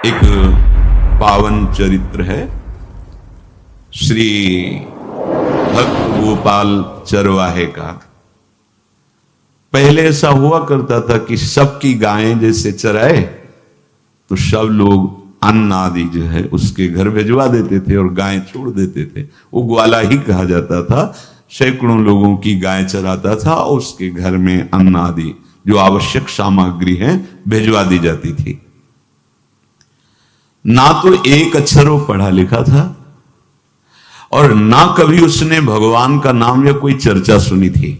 एक पावन चरित्र है श्री भक्त गोपाल चरवाहे का। पहले ऐसा हुआ करता था कि सबकी गायें जैसे चराए तो सब लोग अन्न आदि जो है उसके घर भिजवा देते थे और गायें छोड़ देते थे। वो ग्वाला ही कहा जाता था। सैकड़ों लोगों की गाय चराता था और उसके घर में अन्न आदि जो आवश्यक सामग्री है भिजवा दी जाती थी। ना तो एक अक्षर वो पढ़ा लिखा था और ना कभी उसने भगवान का नाम या कोई चर्चा सुनी थी।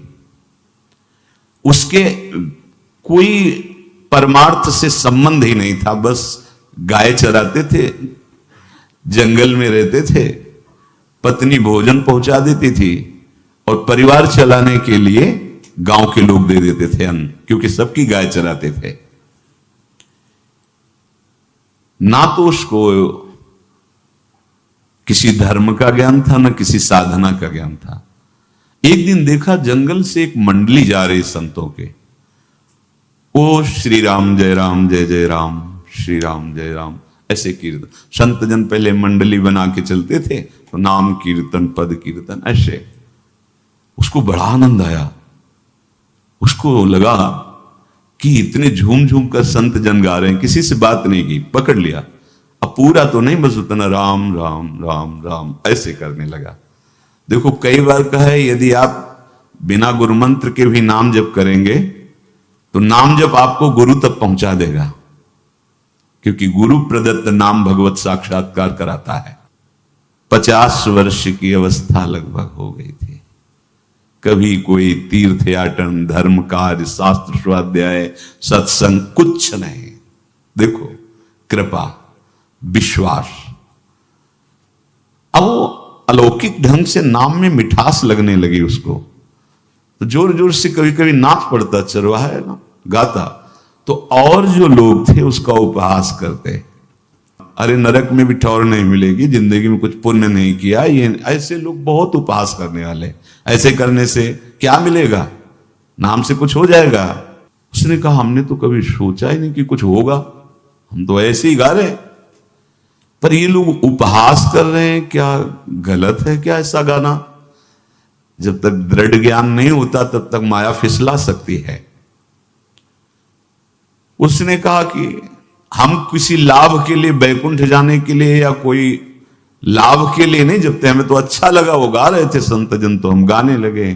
उसके कोई परमार्थ से संबंध ही नहीं था। बस गाय चराते थे, जंगल में रहते थे, पत्नी भोजन पहुंचा देती थी और परिवार चलाने के लिए गांव के लोग दे देते थे अन्न, क्योंकि सबकी गाय चराते थे। ना तो उसको किसी धर्म का ज्ञान था ना किसी साधना का ज्ञान था। एक दिन देखा जंगल से एक मंडली जा रही संतों के। ओ श्री राम जय राम जय जय राम, श्री राम जय राम, ऐसे कीर्तन। संत जन पहले मंडली बना के चलते थे तो नाम कीर्तन पद कीर्तन ऐसे। उसको बड़ा आनंद आया। उसको लगा कि इतने झूम झूम कर संत जन गा रहे हैं, किसी से बात नहीं की, पकड़ लिया। अब पूरा तो नहीं, बस उतना राम राम राम राम ऐसे करने लगा। देखो कई बार कहा है यदि आप बिना गुरु मंत्र के भी नाम जप करेंगे तो नाम जप आपको गुरु तक पहुंचा देगा, क्योंकि गुरु प्रदत्त नाम भगवत साक्षात्कार कराता है। 50 वर्ष की अवस्था लगभग हो गई थी। कभी कोई तीर्थ याटन, धर्म कार्य, शास्त्र स्वाध्याय, सत्संग कुछ नहीं। देखो कृपा, विश्वास। अब वो अलौकिक ढंग से नाम में मिठास लगने लगी उसको, तो जोर जोर से कभी कभी नाच पड़ता, चरवाहा ना गाता, तो और जो लोग थे उसका उपहास करते। अरे नरक में भी ठौर नहीं मिलेगी, जिंदगी में कुछ पुण्य नहीं किया। ये ऐसे लोग बहुत उपहास करने वाले। ऐसे करने से क्या मिलेगा, नाम से कुछ हो जाएगा। उसने कहा हमने तो कभी सोचा ही नहीं कि कुछ होगा, हम तो ऐसे ही गा रहे। पर ये लोग उपहास कर रहे हैं, क्या गलत है क्या ऐसा गाना? जब तक दृढ़ ज्ञान नहीं होता तब तक माया फिसला सकती है। उसने कहा कि हम किसी लाभ के लिए, बैकुंठ जाने के लिए या कोई लाभ के लिए नहीं जपते। हमें तो अच्छा लगा, वो गा रहे थे संत जन तो हम गाने लगे।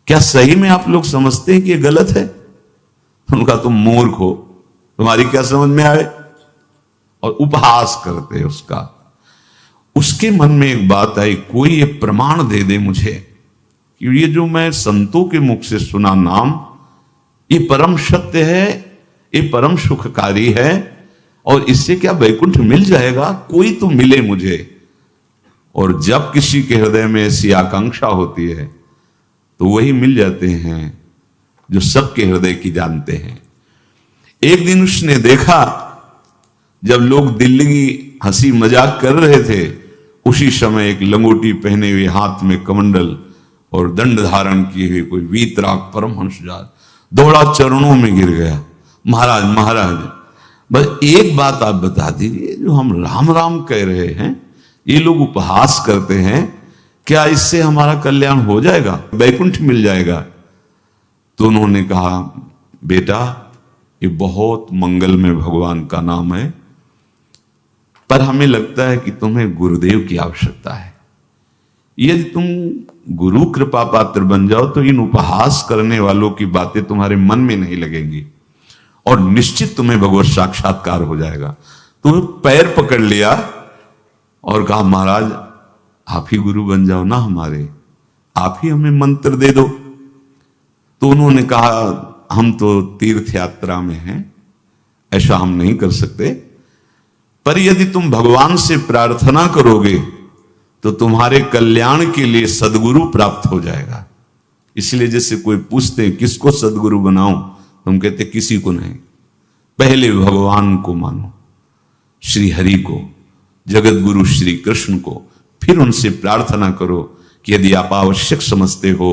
क्या सही में आप लोग समझते हैं कि ये गलत है? उनका तुम मूर्ख हो, तुम्हारी क्या समझ में आए? और उपहास करते उसका। उसके मन में एक बात आई, कोई ये प्रमाण दे दे मुझे कि ये जो मैं संतों के मुख से सुना नाम, ये परम सत्य है, ये परम सुखकारी है और इससे क्या वैकुंठ मिल जाएगा? कोई तो मिले मुझे। और जब किसी के हृदय में ऐसी आकांक्षा होती है तो वही मिल जाते हैं जो सबके हृदय की जानते हैं। एक दिन उसने देखा जब लोग दिल्ली की हंसी मजाक कर रहे थे, उसी समय एक लंगोटी पहने हुए, हाथ में कमंडल और दंड धारण किए हुए कोई वीतराग परमहंस दौड़ा, चरणों में गिर गया। महाराज महाराज, बस एक बात आप बता दीजिए, जो हम राम राम कह रहे हैं, ये लोग उपहास करते हैं, क्या इससे हमारा कल्याण हो जाएगा, वैकुंठ मिल जाएगा? तो उन्होंने कहा बेटा ये बहुत मंगल में भगवान का नाम है, पर हमें लगता है कि तुम्हें गुरुदेव की आवश्यकता है। यदि तुम गुरु कृपा पात्र बन जाओ तो इन उपहास करने वालों की बातें तुम्हारे मन में नहीं लगेंगी और निश्चित तुम्हें भगवत साक्षात्कार हो जाएगा। तो पैर पकड़ लिया और कहा महाराज आप ही गुरु बन जाओ ना हमारे, आप ही हमें मंत्र दे दो। तो उन्होंने कहा हम तो तीर्थ यात्रा में हैं, ऐसा हम नहीं कर सकते, पर यदि तुम भगवान से प्रार्थना करोगे तो तुम्हारे कल्याण के लिए सदगुरु प्राप्त हो जाएगा। इसलिए जैसे कोई पूछते किसको सदगुरु बनाऊं, तुम कहते किसी को नहीं, पहले भगवान को मानो, श्री हरि को, जगत गुरु श्री कृष्ण को, फिर उनसे प्रार्थना करो कि यदि आप आवश्यक समझते हो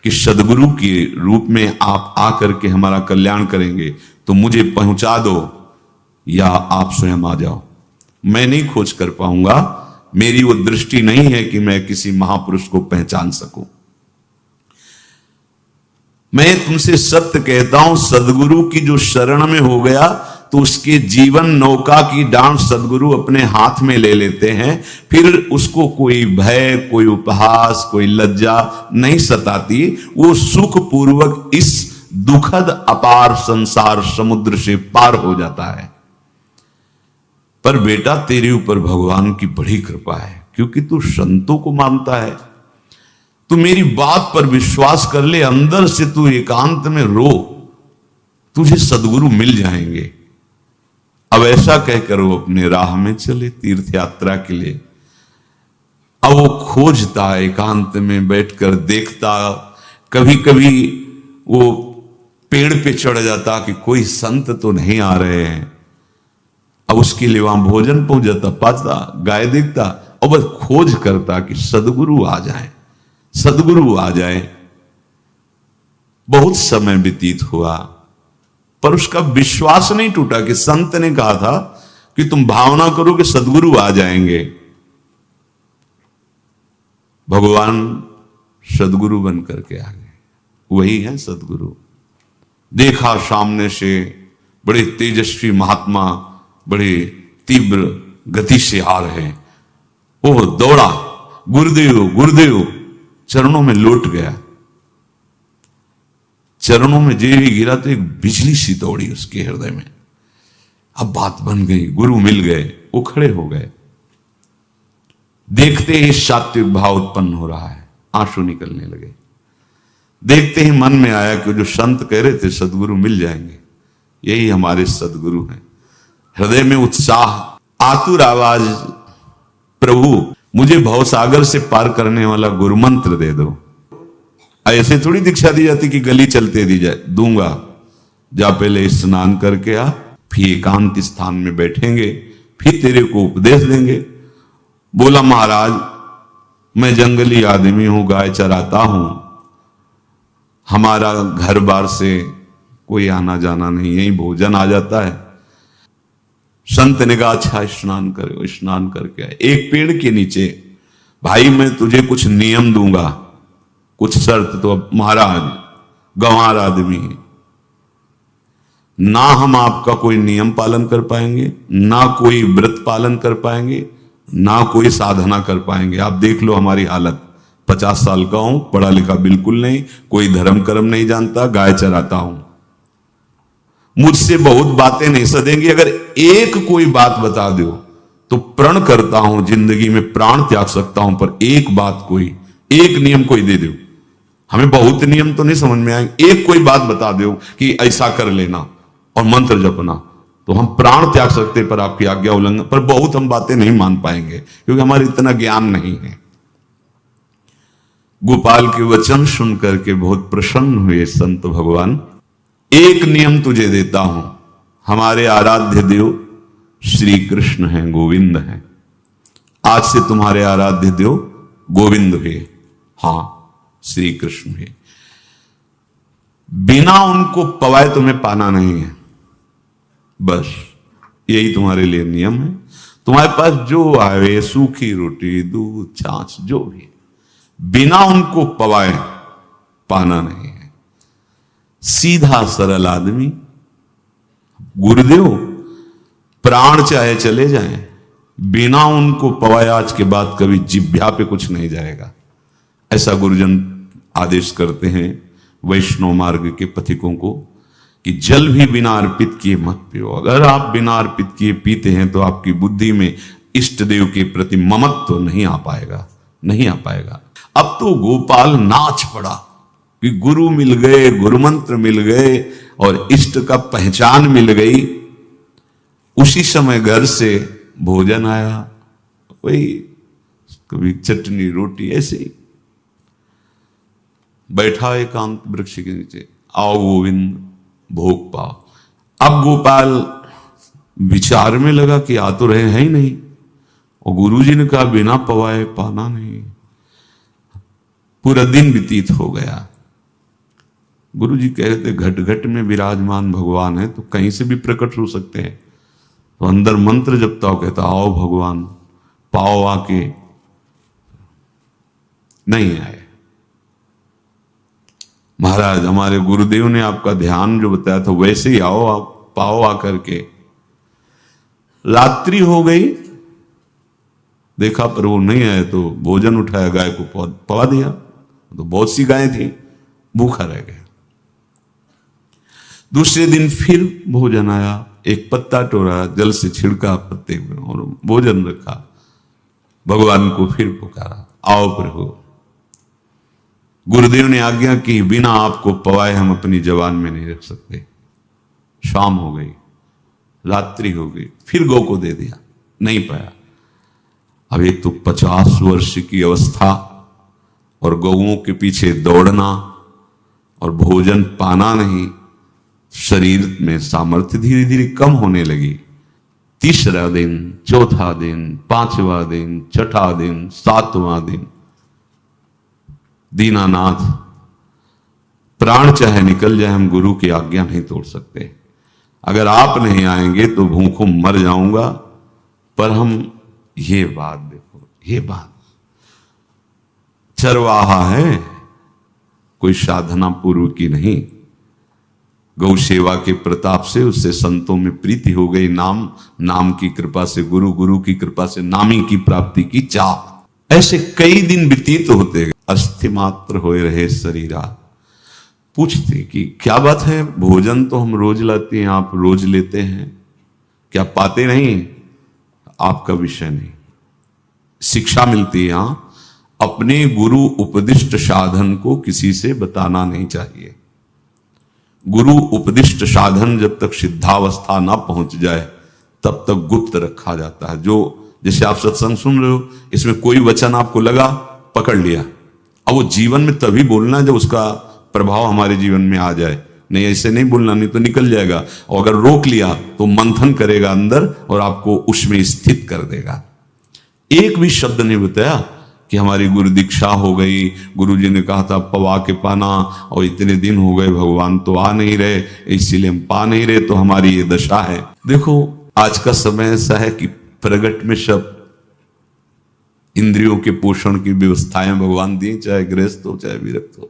कि सदगुरु के रूप में आप आकर के हमारा कल्याण करेंगे तो मुझे पहुंचा दो, या आप स्वयं आ जाओ। मैं नहीं खोज कर पाऊंगा, मेरी वो दृष्टि नहीं है कि मैं किसी महापुरुष को पहचान सकूं। मैं तुमसे सत्य कहता हूं, सदगुरु की जो शरण में हो गया तो उसके जीवन नौका की डांट सदगुरु अपने हाथ में ले लेते हैं। फिर उसको कोई भय, कोई उपहास, कोई लज्जा नहीं सताती। वो सुख पूर्वक इस दुखद अपार संसार समुद्र से पार हो जाता है। पर बेटा, तेरे ऊपर भगवान की बड़ी कृपा है, क्योंकि तू संतों को मानता है। तू मेरी बात पर विश्वास कर ले, अंदर से तू एकांत में रो, तुझे सदगुरु मिल जाएंगे। अब ऐसा कहकर वो अपने राह में चले तीर्थ यात्रा के लिए। अब वो खोजता, एकांत में बैठकर देखता, कभी कभी वो पेड़ पे चढ़ जाता कि कोई संत तो नहीं आ रहे हैं। अब उसके लिए वहां भोजन पहुंच जाता, पाता, गाय देखता और बस खोज करता कि सदगुरु आ जाए, सदगुरु आ जाए। बहुत समय व्यतीत हुआ, पर उसका विश्वास नहीं टूटा कि संत ने कहा था कि तुम भावना करो कि सदगुरु आ जाएंगे। भगवान सदगुरु बन करके आ गए, वही है सदगुरु। देखा सामने से बड़े तेजस्वी महात्मा बड़े तीव्र गति से आ रहे हैं। वो दौड़ा, गुरुदेव गुरुदेव, चरणों में लौट गया। चरणों में जे ही गिरा तो एक बिजली सी दौड़ी उसके हृदय में। अब बात बन गई, गुरु मिल गए। वो खड़े हो गए, देखते ही सात्विक भाव उत्पन्न हो रहा है, आंसू निकलने लगे। देखते ही मन में आया कि जो संत कह रहे थे सदगुरु मिल जाएंगे, यही हमारे सदगुरु हैं। हृदय में उत्साह, आतुर आवाज, प्रभु मुझे भवसागर से पार करने वाला गुरु मंत्र दे दो। ऐसे थोड़ी दीक्षा दी जाती कि गली चलते दी जाए, दूंगा। जा पहले स्नान करके आ, फिर एकांत स्थान में बैठेंगे, फिर तेरे को उपदेश देंगे। बोला महाराज, मैं जंगली आदमी हूं, गाय चराता हूं, हमारा घर बार से कोई आना जाना नहीं, यही भोजन आ जाता है। संत ने कहा अच्छा स्नान करो। स्नान करके आए, एक पेड़ के नीचे, भाई मैं तुझे कुछ नियम दूंगा, कुछ शर्त। तो अब महाराज गंवार आदमी है, ना हम आपका कोई नियम पालन कर पाएंगे, ना कोई व्रत पालन कर पाएंगे, ना कोई साधना कर पाएंगे। आप देख लो हमारी हालत, 50 साल का हूं, पढ़ा लिखा बिल्कुल नहीं, कोई धर्म कर्म नहीं जानता, गाय चराता हूं। मुझसे बहुत बातें नहीं सदेंगी, अगर एक कोई बात बता दो तो प्रण करता हूं जिंदगी में प्राण त्याग सकता हूं, पर एक बात, कोई एक नियम कोई दे दो। हमें बहुत नियम तो नहीं समझ में आएंगे, एक कोई बात बता दो कि ऐसा कर लेना और मंत्र जपना, तो हम प्राण त्याग सकते, पर आपकी आज्ञा उल्लंघन, पर बहुत हम बातें नहीं मान पाएंगे क्योंकि हमारे इतना ज्ञान नहीं है। गोपाल के वचन सुन करके बहुत प्रसन्न हुए संत भगवान। एक नियम तुझे देता हूं, हमारे आराध्य देव श्री कृष्ण हैं, गोविंद हैं। आज से तुम्हारे आराध्य देव गोविंद हुए, हां श्री कृष्ण हुए। बिना उनको पवाए तुम्हें पाना नहीं है, बस यही तुम्हारे लिए नियम है। तुम्हारे पास जो आवे, सूखी रोटी, दूध, छाछ, जो भी, बिना उनको पवाए पाना नहीं है। सीधा सरल आदमी। गुरुदेव प्राण चाहे चले जाएं, बिना उनको पवाए आज के बाद कभी जिह्वा पे कुछ नहीं जाएगा, ऐसा गुरुजन आदेश करते हैं वैष्णव मार्ग के पथिकों को कि जल भी बिना अर्पित किए मत पियो। अगर आप बिना अर्पित किए पीते हैं तो आपकी बुद्धि में इष्ट देव के प्रति ममत्व तो नहीं आ पाएगा, नहीं आ पाएगा। अब तो गोपाल नाच पड़ा कि गुरु मिल गए, गुरु मंत्र मिल गए और इष्ट का पहचान मिल गई। उसी समय घर से भोजन आया, वही कभी चटनी रोटी, ऐसे ही बैठा एकांत वृक्ष के नीचे, आओ गोविंद भोग पाओ। अब गोपाल विचार में लगा कि आ तो रहे हैं ही नहीं, और गुरुजी ने कहा बिना पवाए पाना नहीं। पूरा दिन व्यतीत हो गया। गुरुजी कह रहे थे घट घट में विराजमान भगवान है तो कहीं से भी प्रकट हो सकते हैं, तो अंदर मंत्र जपता हो, कहता आओ भगवान, पाओ आके, नहीं आए। महाराज हमारे गुरुदेव ने आपका ध्यान जो बताया था वैसे ही आओ, आप पाओ आकर के। रात्रि हो गई, देखा पर वो नहीं आए तो भोजन उठाया, गाय को पवा दिया। तो बहुत सी गायें थी, भूखा रह गया। दूसरे दिन फिर भोजन आया, एक पत्ता टोरा, जल से छिड़का पत्ते में और भोजन रखा। भगवान को फिर पुकारा, आओ प्रभु। गुरुदेव ने आज्ञा की, बिना आपको पवाए हम अपनी जबान में नहीं रख सकते। शाम हो गई, रात्रि हो गई, फिर गौ को दे दिया, नहीं पाया। अब एक तो 50 वर्ष की अवस्था और गौओं के पीछे दौड़ना और भोजन पाना नहीं, शरीर में सामर्थ्य धीरे धीरे कम होने लगी। तीसरा दिन, चौथा दिन, पांचवा दिन, छठा दिन, सातवां दिन, दीनानाथ प्राण चाहे निकल जाए, हम गुरु की आज्ञा नहीं तोड़ सकते। अगर आप नहीं आएंगे तो भूखों मर जाऊंगा। पर हम ये बात देखो, ये बात चरवाहा है, कोई साधना पूर्व की नहीं। गौ सेवा के प्रताप से उससे संतों में प्रीति हो गई, नाम की कृपा से, गुरु की कृपा से नामी की प्राप्ति की चाह। ऐसे कई दिन व्यतीत होते गए, अस्थि मात्र होए रहे शरीरा। पूछते कि क्या बात है, भोजन तो हम रोज लाते हैं, आप रोज लेते हैं, क्या पाते नहीं? आपका विषय नहीं। शिक्षा मिलती है यहां, अपने गुरु उपदिष्ट साधन को किसी से बताना नहीं चाहिए। गुरु उपदिष्ट साधन जब तक सिद्धावस्था ना पहुंच जाए तब तक गुप्त रखा जाता है। जो जैसे आप सत्संग सुन रहे हो, इसमें कोई वचन आपको लगा, पकड़ लिया, अब वो जीवन में तभी बोलना जब उसका प्रभाव हमारे जीवन में आ जाए। नहीं, ऐसे नहीं बोलना, नहीं तो निकल जाएगा। और अगर रोक लिया तो मंथन करेगा अंदर और आपको उसमें स्थित कर देगा। एक भी शब्द नहीं बताया कि हमारी गुरु दीक्षा हो गई, गुरु जी ने कहा था पवा के पाना, और इतने दिन हो गए भगवान तो आ नहीं रहे, इसीलिए हम पा नहीं रहे, तो हमारी ये दशा है। देखो आज का समय ऐसा है कि प्रगट में सब इंद्रियों के पोषण की व्यवस्थाएं भगवान दी, चाहे गृहस्थ हो चाहे विरक्त हो,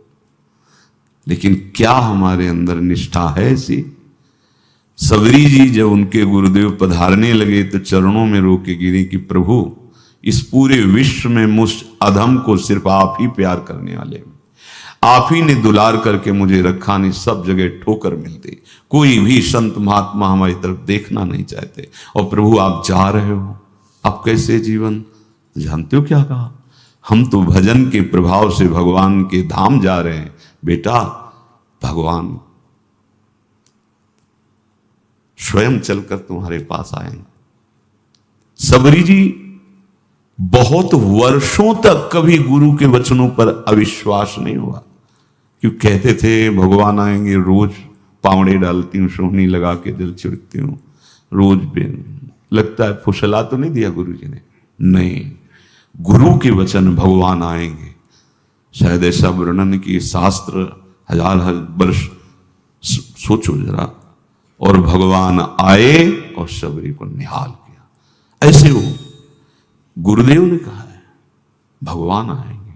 लेकिन क्या हमारे अंदर निष्ठा है ऐसी? सबरी जी जब उनके गुरुदेव पधारने लगे तो चरणों में रो के गिरे कि प्रभु, इस पूरे विश्व में मुझ अधम को सिर्फ आप ही प्यार करने वाले, आप ही ने दुलार करके मुझे रखा, नहीं सब जगह ठोकर मिलती, कोई भी संत महात्मा हमारी तरफ देखना नहीं चाहते, और प्रभु आप जा रहे हो, आप कैसे जीवन? जानते हो क्या कहा? हम तो भजन के प्रभाव से भगवान के धाम जा रहे हैं बेटा, भगवान स्वयं चलकर तुम्हारे पास आएंगे। सबरी जी बहुत वर्षों तक कभी गुरु के वचनों पर अविश्वास नहीं हुआ, क्यों कहते थे भगवान आएंगे, रोज पावड़े डालती हूँ, सोहनी लगा के जल छिड़कती हूँ, रोज लगता है फुसला तो नहीं दिया गुरु जी ने? नहीं, गुरु के वचन भगवान आएंगे। शायद ऐसा वर्णन कि शास्त्र हजार वर्ष सोचो जरा, और भगवान आए और सबरी को निहाल किया। ऐसे हो गुरुदेव ने कहा है भगवान आएंगे,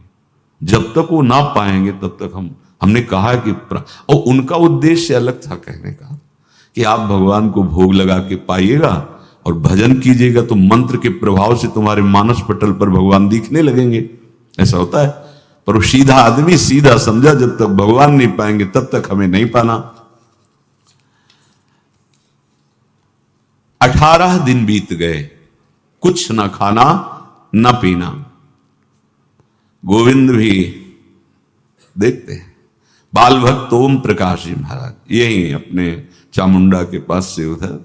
जब तक वो ना पाएंगे तब तक हमने कहा है कि और उनका उद्देश्य अलग था कहने का कि आप भगवान को भोग लगा के पाइएगा और भजन कीजिएगा तो मंत्र के प्रभाव से तुम्हारे मानस पटल पर भगवान दिखने लगेंगे। ऐसा होता है, पर वो सीधा आदमी सीधा समझा, जब तक भगवान नहीं पाएंगे तब तक हमें नहीं पाना। 18 दिन बीत गए, कुछ ना खाना ना पीना। गोविंद भी देखते हैं, बाल भक्त ओम प्रकाश जी महाराज यही अपने चामुंडा के पास से उधर,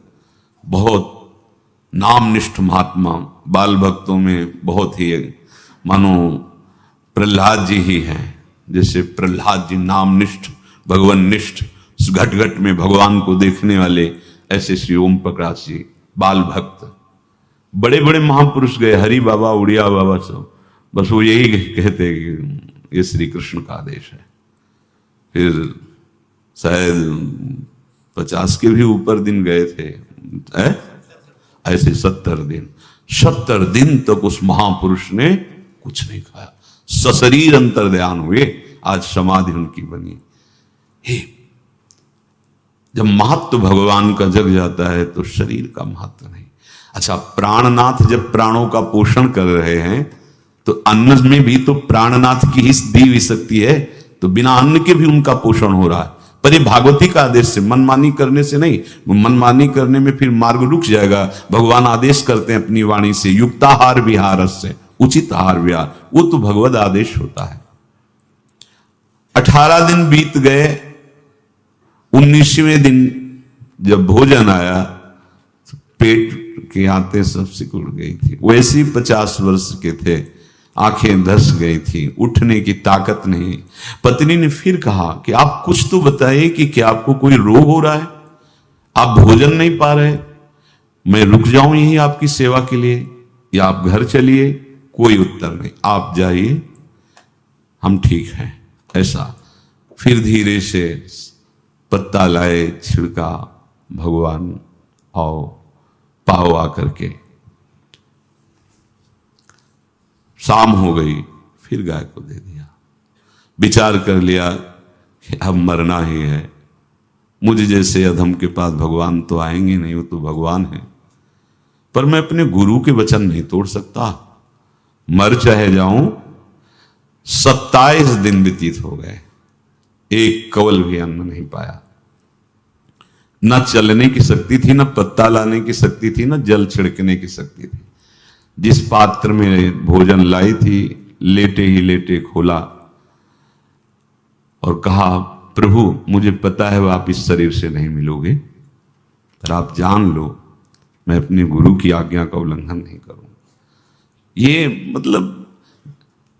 बहुत नामनिष्ठ महात्मा, बाल भक्तों में बहुत ही मानो प्रहलाद जी ही हैं। जैसे प्रहलाद जी नामनिष्ठ भगवान निष्ठ, घट घट में भगवान को देखने वाले, ऐसे श्री ओम प्रकाश जी बाल भक्त। बड़े बड़े महापुरुष गए, हरि बाबा, उड़िया बाबा, सब बस वो यही कहते कि ये श्री कृष्ण का आदेश है। फिर शायद 50 के भी ऊपर दिन गए थे, ऐसे 70 दिन तक उस महापुरुष ने कुछ नहीं खाया, सशरीर अंतर्ध्यान हुए। आज समाधि उनकी बनी। हे, जब महत्व भगवान का जग जाता है तो शरीर का महत्व नहीं। अच्छा, प्राणनाथ जब प्राणों का पोषण कर रहे हैं तो अन्न में भी तो प्राणनाथ की ही दी हुई शक्ति है, तो बिना अन्न के भी उनका पोषण हो रहा है। पर ये भागवती का आदेश से, मनमानी करने से नहीं। मनमानी करने में फिर मार्ग रुक जाएगा। भगवान आदेश करते हैं अपनी वाणी से, युक्ताहार विहार से, उचित आहार विहार, वो तो भगवद आदेश होता है। 18 दिन बीत गए। 19वें दिन जब भोजन आया तो पेट की आंतें सब सिकुड़ गई थी। वैसे ही 50 वर्ष के थे, आंखें धस गई थी, उठने की ताकत नहीं। पत्नी ने फिर कहा कि आप कुछ तो बताइए कि क्या आपको कोई रोग हो रहा है? आप भोजन नहीं पा रहे, मैं रुक जाऊं यही आपकी सेवा के लिए, या आप घर चलिए? कोई उत्तर नहीं। आप जाइए, हम ठीक हैं, ऐसा। फिर धीरे से पत्ता लाए, छिड़का भगवान, आओ पाओ आकर के। शाम हो गई, फिर गाय को दे दिया। विचार कर लिया कि अब मरना ही है, मुझे जैसे अधम के पास भगवान तो आएंगे नहीं, वो तो भगवान है, पर मैं अपने गुरु के वचन नहीं तोड़ सकता, मर चाहे जाऊं। 27 दिन व्यतीत हो गए, एक कवल भी अन्न नहीं पाया। न चलने की शक्ति थी, न पत्ता लाने की शक्ति थी, न जल छिड़कने की शक्ति थी। जिस पात्र में भोजन लाई थी, लेटे ही लेटे खोला और कहा, प्रभु मुझे पता है आप इस शरीर से नहीं मिलोगे, पर आप जान लो मैं अपने गुरु की आज्ञा का उल्लंघन नहीं करूंगा। ये मतलब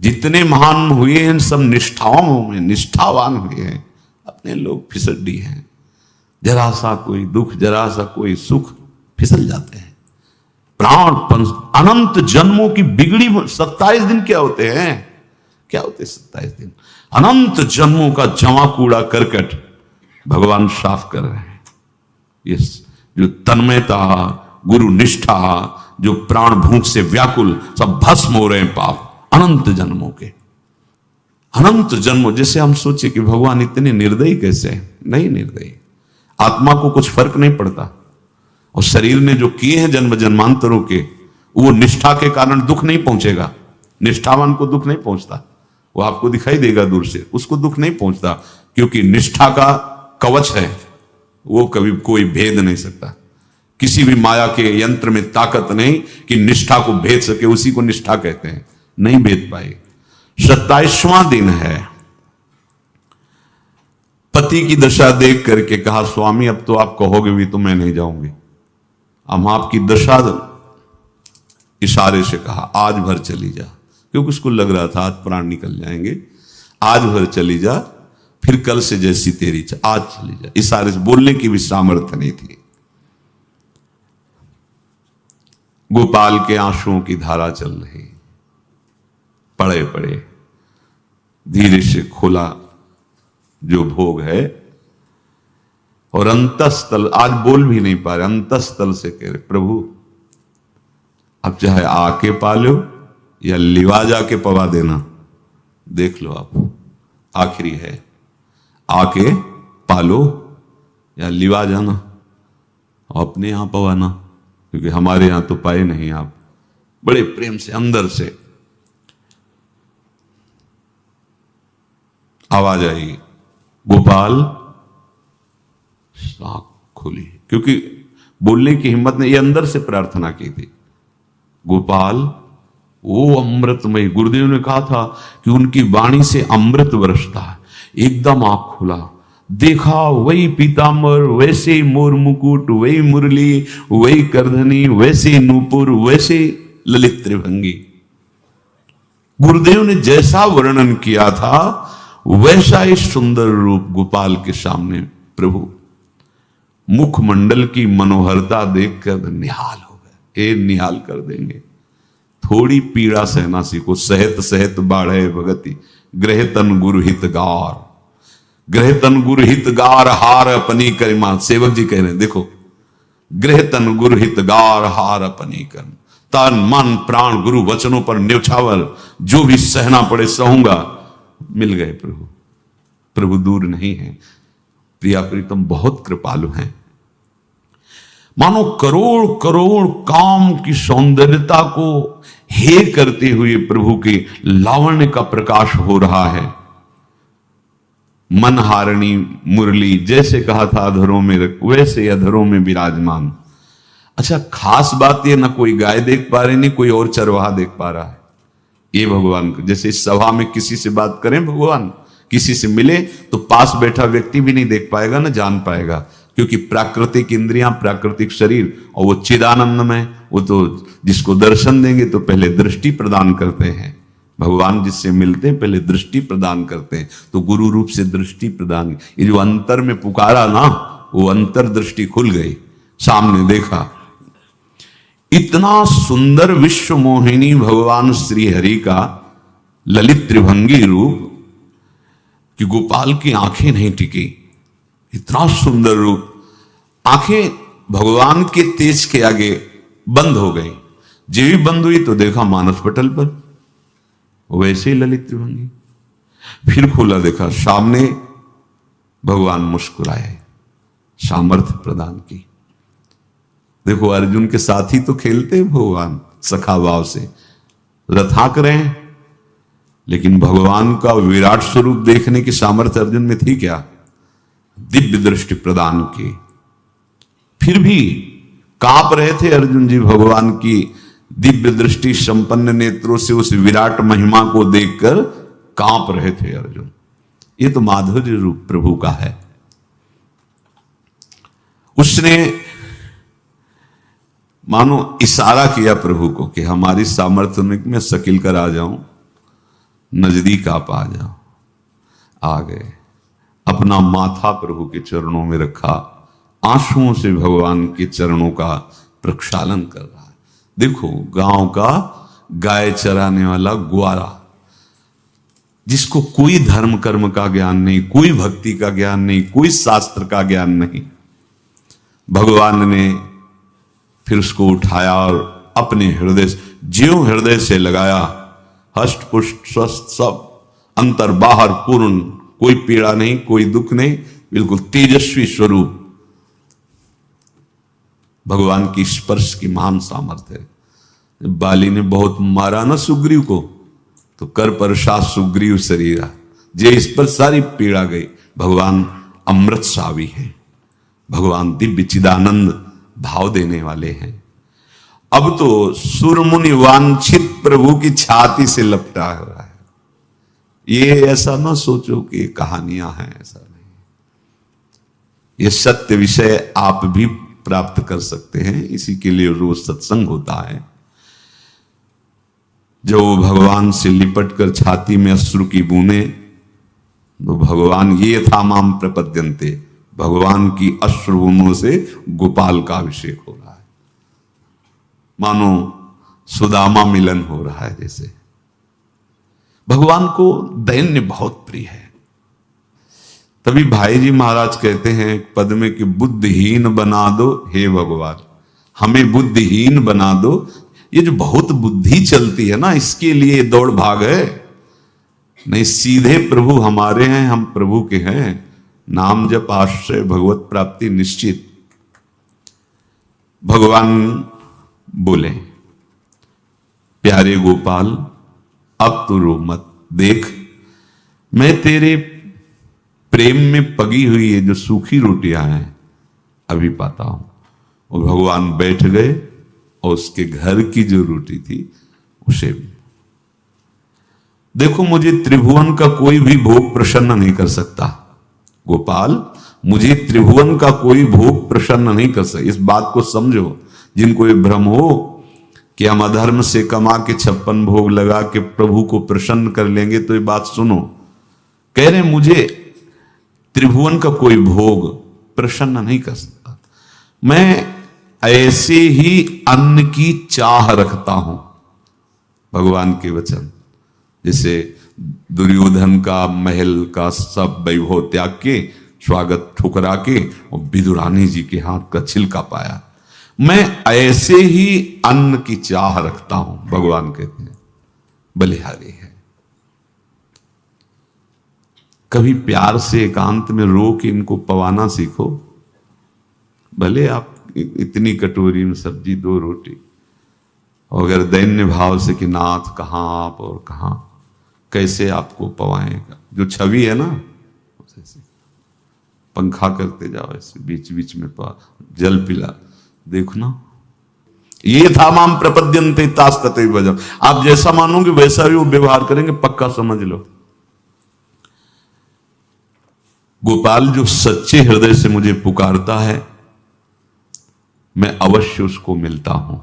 जितने महान हुए हैं सब निष्ठाओं में निष्ठावान हुए हैं, अपने लोग फिसड्डी हैं। जरा सा कोई दुख, जरा सा कोई सुख, फिसल जाते हैं। प्राण अनंत जन्मों की बिगड़ी 27 दिन क्या होते हैं? क्या होते 27 दिन? अनंत जन्मों का जमा कूड़ा करकट भगवान साफ कर रहे हैं। ये जो तन्मयता, गुरु निष्ठा, जो प्राण भूख से व्याकुल, सब भस्म हो रहे हैं पाप अनंत जन्मों के। अनंत जन्मों, जैसे हम सोचे कि भगवान इतने निर्दयी कैसे हैं? नहीं निर्दयी, आत्मा को कुछ फर्क नहीं पड़ता। और शरीर ने जो किए हैं जन्म जन्मांतरों के, वो निष्ठा के कारण दुख नहीं पहुंचेगा। निष्ठावान को दुख नहीं पहुंचता, वो आपको दिखाई देगा दूर से, उसको दुख नहीं पहुंचता, क्योंकि निष्ठा का कवच है, वो कभी कोई भेद नहीं सकता। किसी भी माया के यंत्र में ताकत नहीं कि निष्ठा को भेद सके, उसी को निष्ठा कहते हैं, नहीं भेद पाए। 27वां दिन है। पति की दशा देख करके कहा, स्वामी अब तो आप कहोगे भी तो मैं नहीं जाऊंगी। हम आपकी दशा, इशारे से कहा, आज भर चली जा, क्योंकि उसको लग रहा था आज प्राण निकल जाएंगे। आज भर चली जा, फिर कल से जैसी तेरी आज चली जा। इशारे से, बोलने की भी सामर्थ्य नहीं थी। गोपाल के आंसुओं की धारा चल रही, पड़े पड़े धीरे से खोला जो भोग है, और अंतस्थल, आज बोल भी नहीं पा रहे, अंतस्थल से कह रहे, प्रभु अब चाहे आके पालो या लिवा जाके पवा देना, देख लो आप, आखिरी है, आके पालो या लिवा जाना, अपने यहां पवाना, क्योंकि हमारे यहां तो पाए नहीं आप। बड़े प्रेम से अंदर से आवाज आई, गोपाल। आंख खुली, क्योंकि बोलने की हिम्मत ने, ये अंदर से प्रार्थना की थी, गोपाल वो अमृतमय। गुरुदेव ने कहा था कि उनकी वाणी से अमृत बरसता है। एकदम आंख खुला, देखा वही पीतांबर, वैसे मोर मुकुट, वही मुरली, वही करधनी, वैसे नूपुर, वैसे ललित त्रिभंगी। गुरुदेव ने जैसा वर्णन किया था वैसा ही सुंदर रूप गोपाल के सामने। प्रभु मुखमंडल की मनोहरता देखकर निहाल हो गए। ए निहाल कर देंगे, थोड़ी पीड़ा सहना सीखो। सहत सहत बाढ़े भगति, ग्रह तन गुरु हितगार, ग्रह तन गुरु हितगार, हार अपनी करिमा। सेवक जी कह रहे हैं, देखो गृह तन गुरु हित गार हार अपनी कर, तन मन प्राण गुरु वचनों पर न्यौछावर, जो भी सहना पड़े सहूंगा। मिल गए प्रभु, प्रभु दूर नहीं है। प्रिया प्रीतम बहुत कृपालु हैं। मानो करोड़ करोड़ काम की सौंदर्यता को हे करते हुए प्रभु के लावण्य का प्रकाश हो रहा है। मनहारिणी मुरली, जैसे कहा था अधरों में वैसे अधरों में विराजमान। अच्छा, खास बात ये, ना कोई गाय देख पा रहे, नहीं कोई और चरवाहा देख पा रहा है। ये भगवान, जैसे इस सभा में किसी से बात करें भगवान, किसी से मिले तो पास बैठा व्यक्ति भी नहीं देख पाएगा, ना जान पाएगा, क्योंकि प्राकृतिक इंद्रियां, प्राकृतिक शरीर, और वो चिदानंद में, वो तो जिसको दर्शन देंगे तो पहले दृष्टि प्रदान करते हैं। भगवान जिससे मिलते हैं पहले दृष्टि प्रदान करते हैं, तो गुरु रूप से दृष्टि प्रदान। ये जो अंतर में पुकारा ना, वो अंतर दृष्टि खुल गई, सामने देखा। इतना सुंदर विश्व मोहिनी भगवान श्री हरि का ललित त्रिभंगी रूप कि गोपाल की आंखें नहीं टिकी। इतना सुंदर रूप, आंखें भगवान के तेज के आगे बंद हो गई। जब भी बंद हुई तो देखा मानस पटल पर वैसे ही ललित त्रिभंगी। फिर खोला, देखा सामने भगवान मुस्कुराए, सामर्थ्य प्रदान की। देखो अर्जुन के साथ ही तो खेलते हैं भगवान सखा भाव से, रथाक रहे हैं, लेकिन भगवान का विराट स्वरूप देखने की सामर्थ्य अर्जुन में थी क्या? दिव्य दृष्टि प्रदान की। फिर भी कांप रहे थे अर्जुन जी भगवान की दिव्य दृष्टि संपन्न नेत्रों से उस विराट महिमा को देखकर कांप रहे थे अर्जुन। ये तो माधुर्य रूप प्रभु का है। उसने मानो इशारा किया प्रभु को कि हमारी सामर्थ्य में मैं शकील कर आ जाऊं, नजदीक आप आ जाओ। आ गए, अपना माथा प्रभु के चरणों में रखा, आंसुओं से भगवान के चरणों का प्रक्षालन कर रहा है। देखो गांव का गाय चराने वाला ग्वारा, जिसको कोई धर्म कर्म का ज्ञान नहीं, कोई भक्ति का ज्ञान नहीं, कोई शास्त्र का ज्ञान नहीं, भगवान ने फिर उसको उठाया और अपने हृदय से, ज्यों हृदय से लगाया, हष्ट पुष्ट स्वस्थ सब, अंतर बाहर पूर्ण, कोई पीड़ा नहीं, कोई दुख नहीं, बिल्कुल तेजस्वी स्वरूप। भगवान की स्पर्श की महान सामर्थ्य है। बाली ने बहुत मारा ना सुग्रीव को, तो कर परसात सुग्रीव शरीरा, जे इस पर सारी पीड़ा गई। भगवान अमृत सावी है, भगवान दिव्य चिदानंद भाव देने वाले हैं। अब तो सुरमुनि वांछित प्रभु की छाती से लपटा हो रहा है। ये ऐसा ना सोचो कि कहानियां हैं, ऐसा नहीं। ये सत्य विषय आप भी प्राप्त कर सकते हैं, इसी के लिए रोज सत्संग होता है। जब वो भगवान से लिपट कर छाती में अश्रु की बूंदे, तो भगवान ये था माम प्रपद्यन्ते, भगवान की अश्रुबूंदों से गोपाल का अभिषेक हो रहा है। मानो सुदामा मिलन हो रहा है जैसे। भगवान को दैन्य बहुत प्रिय है। तभी भाई जी महाराज कहते हैं पद में कि बुद्धिहीन बना दो हे भगवान, हमें बुद्धिहीन बना दो। ये जो बहुत बुद्धि चलती है ना, इसके लिए दौड़ भाग है। नहीं, सीधे प्रभु हमारे हैं, हम प्रभु के हैं। नाम जप आश्रय भगवत प्राप्ति निश्चित। भगवान बोले, प्यारे गोपाल अब तो रो मत, देख मैं तेरे प्रेम में पगी हुई ये जो सूखी रोटियां हैं अभी पाता हूं। और भगवान बैठ गए और उसके घर की जो रोटी थी उसे, देखो मुझे त्रिभुवन का कोई भी भोग प्रसन्न नहीं कर सकता गोपाल, मुझे त्रिभुवन का कोई भोग प्रसन्न नहीं कर सकता। इस बात को समझो। जिनको ये भ्रम हो कि हम अधर्म से कमा के 56 भोग लगा के प्रभु को प्रसन्न कर लेंगे, तो ये बात सुनो। कह रहे मुझे त्रिभुवन का कोई भोग प्रसन्न नहीं कर सकता, मैं ऐसे ही अन्न की चाह रखता हूं। भगवान के वचन, जैसे दुर्योधन का महल का सब वैभव त्याग के, स्वागत ठुकरा के और विदुरानी जी के हाथ का छिलका पाया। मैं ऐसे ही अन्न की चाह रखता हूं, भगवान कहते हैं, बलिहारी है। कभी प्यार से एकांत में रो के इनको पवाना सीखो। भले आप इतनी कटोरी में सब्जी, 2 रोटी, और अगर दैन्य भाव से कि नाथ कहां आप और कहां, कैसे आपको पवाएगा, जो छवि है ना, पंखा करते जाओ ऐसे बीच बीच में जल पिला, देखो ना, ये था माम प्रपद्यन्ते तास्तते भजम। आप जैसा मानोगे वैसा भी वो व्यवहार करेंगे, पक्का समझ लो। गोपाल जो सच्चे हृदय से मुझे पुकारता है, मैं अवश्य उसको मिलता हूं।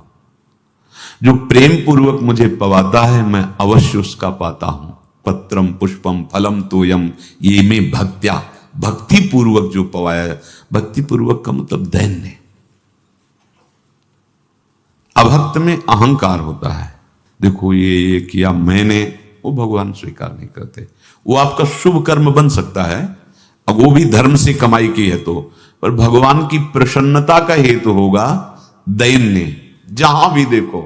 जो प्रेम पूर्वक मुझे पवाता है, मैं अवश्य उसका पाता हूं। पत्रम पुष्पम फलम तोयम ये में भक्त्या, भक्ति पूर्वक जो पवाया। भक्ति पूर्वक का मतलब दैन्य। अभक्त में अहंकार होता है, देखो ये किया मैंने, वो भगवान स्वीकार नहीं करते। वो आपका शुभ कर्म बन सकता है, अब वो भी धर्म से कमाई की है तो, पर भगवान की प्रसन्नता का हेतु होगा दैन्य। जहां भी देखो,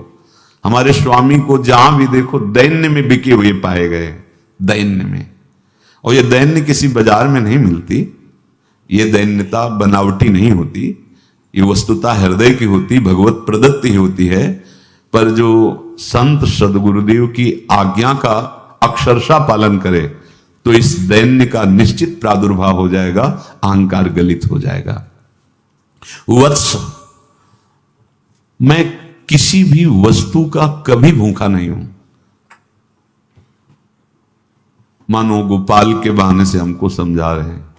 हमारे स्वामी को जहां भी देखो दैन्य में बिके हुए पाए गए, दैन्य में। और ये दैन्य किसी बाजार में नहीं मिलती, ये दैन्यता बनावटी नहीं होती, ये वस्तुता हृदय की होती, भगवत प्रदत्त ही होती है। पर जो संत सदगुरुदेव की आज्ञा का अक्षरशः पालन करे तो इस दैन्य का निश्चित प्रादुर्भाव हो जाएगा, अहंकार गलित हो जाएगा। वत्स, मैं किसी भी वस्तु का कभी भूखा नहीं हूं। मानो गोपाल के बहाने से हमको समझा रहे हैं,